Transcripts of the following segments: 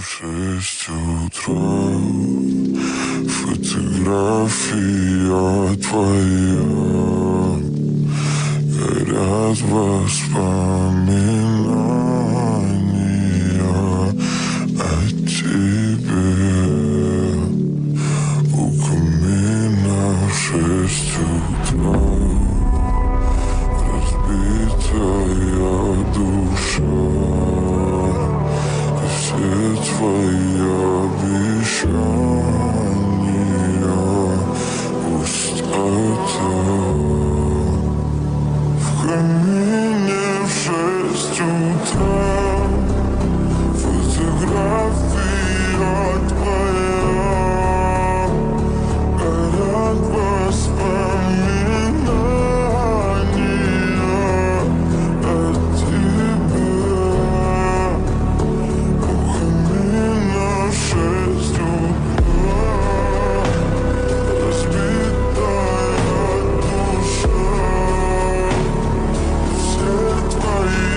в 6 утра. Фотография твоя, горят воспоминания о тебе. У камина в 6 утра, разбитая душа, и все твои обещания пустота. В камине в 6 утра, фотография твоя, горят воспоминания о тебе. У камина в 6 утра, разбитая душа, все твои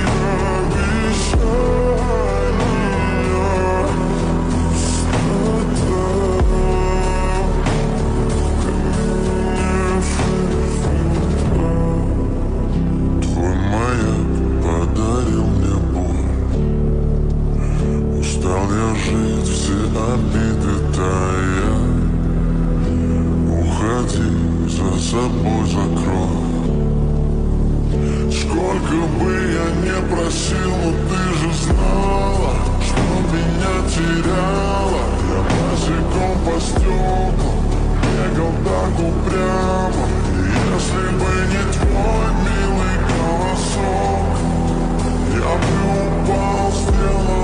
твой маяк подарил мне боль. Устал я жить, все обиды тая. Уходи, за собой закрой. Сколько бы я не просил, но ты же знала, что меня теряла. Я босиком по стеклам бегал так упрямо. И если бы не твой милый голосок, я бы упал с тела